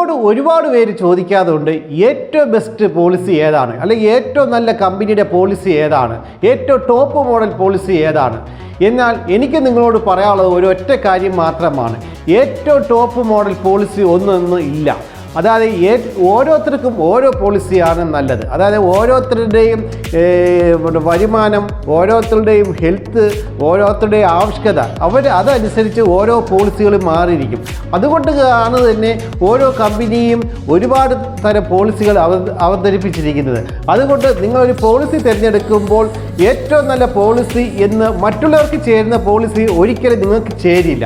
എന്നോട് ഒരുപാട് പേര് ചോദിക്കാതുകൊണ്ട് ഏറ്റവും ബെസ്റ്റ് പോളിസി ഏതാണ്, അല്ലെങ്കിൽ ഏറ്റവും നല്ല കമ്പനിയുടെ പോളിസി ഏതാണ്, ഏറ്റവും ടോപ്പ് മോഡൽ പോളിസി ഏതാണ്. എന്നാൽ എനിക്ക് നിങ്ങളോട് പറയാനുള്ളത് ഒരു ഒറ്റ കാര്യം മാത്രമാണ്. ഏറ്റവും ടോപ്പ് മോഡൽ പോളിസി ഒന്നും ഇല്ല. അതായത് ഓരോരുത്തർക്കും ഓരോ പോളിസിയാണ് നല്ലത്. അതായത് ഓരോരുത്തരുടെയും വരുമാനം, ഓരോരുത്തരുടെയും ഹെൽത്ത്, ഓരോരുത്തരുടെയും ആവശ്യകത അതനുസരിച്ച് ഓരോ പോളിസികളും മാറിയിരിക്കും. അതുകൊണ്ടാണ് തന്നെ ഓരോ കമ്പനിയും ഒരുപാട് തരം പോളിസികൾ അവതരിപ്പിച്ചിരിക്കുന്നത്. അതുകൊണ്ട് നിങ്ങളൊരു പോളിസി തിരഞ്ഞെടുക്കുമ്പോൾ ഏറ്റവും നല്ല പോളിസി എന്ന് മറ്റുള്ളവർക്ക് ചേരുന്ന പോളിസി ഒരിക്കലും നിങ്ങൾക്ക് ചേരില്ല.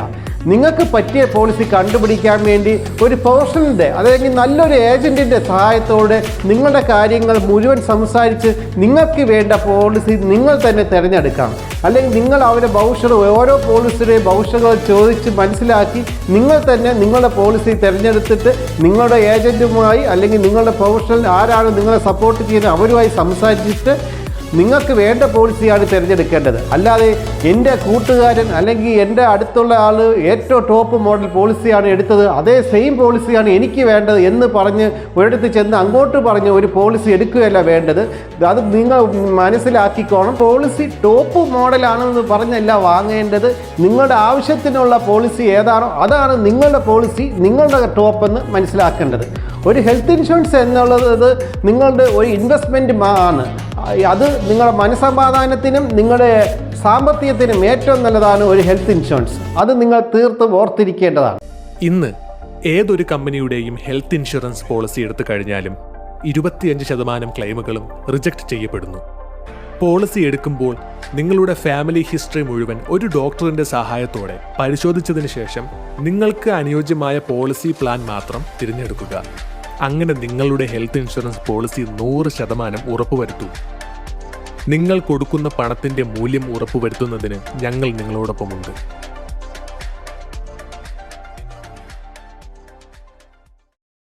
നിങ്ങൾക്ക് പറ്റിയ പോളിസി കണ്ടുപിടിക്കാൻ വേണ്ടി ഒരു പ്രൊഫഷണലിൻ്റെ, അല്ലെങ്കിൽ നല്ലൊരു ഏജൻറ്റിൻ്റെ സഹായത്തോടെ നിങ്ങളുടെ കാര്യങ്ങൾ മുഴുവൻ സംസാരിച്ച് നിങ്ങൾക്ക് വേണ്ട പോളിസി നിങ്ങൾ തന്നെ തിരഞ്ഞെടുക്കാം. അല്ലെങ്കിൽ നിങ്ങൾ അവരുടെ ഓരോ പോളിസിയുടെയും ഭവിഷ്യകൾ ചോദിച്ച് മനസ്സിലാക്കി നിങ്ങൾ തന്നെ നിങ്ങളുടെ പോളിസി തിരഞ്ഞെടുത്തിട്ട് നിങ്ങളുടെ ഏജൻറ്റുമായി അല്ലെങ്കിൽ നിങ്ങളുടെ പ്രൊഫഷണൽ ആരാണ് നിങ്ങളെ സപ്പോർട്ട് ചെയ്യുന്നത് അവരുമായി സംസാരിച്ചിട്ട് നിങ്ങൾക്ക് വേണ്ട പോളിസിയാണ് തിരഞ്ഞെടുക്കേണ്ടത്. അല്ലാതെ എൻ്റെ കൂട്ടുകാരൻ അല്ലെങ്കിൽ എൻ്റെ അടുത്തുള്ള ആൾ ഏറ്റവും ടോപ്പ് മോഡൽ പോളിസിയാണ് എടുത്തത്, അതേ സെയിം പോളിസിയാണ് എനിക്ക് വേണ്ടത് എന്ന് പറഞ്ഞ് ഒരിടത്ത് ചെന്ന് അങ്ങോട്ട് പറഞ്ഞ് ഒരു പോളിസി എടുക്കുകയല്ല വേണ്ടത്. അത് നിങ്ങൾ മനസ്സിലാക്കിക്കോണം. പോളിസി ടോപ്പ് മോഡലാണെന്ന് പറഞ്ഞല്ല വാങ്ങേണ്ടത്. നിങ്ങളുടെ ആവശ്യത്തിനുള്ള പോളിസി ഏതാണോ അതാണ് നിങ്ങളുടെ പോളിസി, നിങ്ങളുടെ ടോപ്പ് എന്ന് മനസ്സിലാക്കേണ്ടത്. ഒരു ഹെൽത്ത് ഇൻഷുറൻസ് എന്നുള്ളത് നിങ്ങളുടെ ഒരു ഇൻവെസ്റ്റ്മെൻറ്റ് ആണ്. അത് നിങ്ങളുടെ മനസ്സമാധാനത്തിനും നിങ്ങളുടെ സാമ്പത്തികത്തിനും ഏറ്റവും നല്ലതാണ് ഒരു ഹെൽത്ത് ഇൻഷുറൻസ്. അത് നിങ്ങൾ തീർത്തും ഓർത്തിരിക്കേണ്ടതാണ്. ഇന്ന് ഏതൊരു കമ്പനിയുടെയും ഹെൽത്ത് ഇൻഷുറൻസ് പോളിസി എടുത്തു കഴിഞ്ഞാലും 25% ക്ലെയിമുകളും റിജക്റ്റ് ചെയ്യപ്പെടുന്നു. പോളിസി എടുക്കുമ്പോൾ നിങ്ങളുടെ ഫാമിലി ഹിസ്റ്ററി മുഴുവൻ ഒരു ഡോക്ടറിന്റെ സഹായത്തോടെ പരിശോധിച്ചതിന് ശേഷം നിങ്ങൾക്ക് അനുയോജ്യമായ പോളിസി പ്ലാൻ മാത്രം തിരഞ്ഞെടുക്കുക. അങ്ങനെ നിങ്ങളുടെ ഹെൽത്ത് ഇൻഷുറൻസ് പോളിസി 100% ഉറപ്പുവരുത്തൂ. നിങ്ങൾ കൊടുക്കുന്ന പണത്തിന്റെ മൂല്യം ഉറപ്പുവരുത്തുന്നതിന് ഞങ്ങൾ നിങ്ങളോടൊപ്പമുണ്ട്.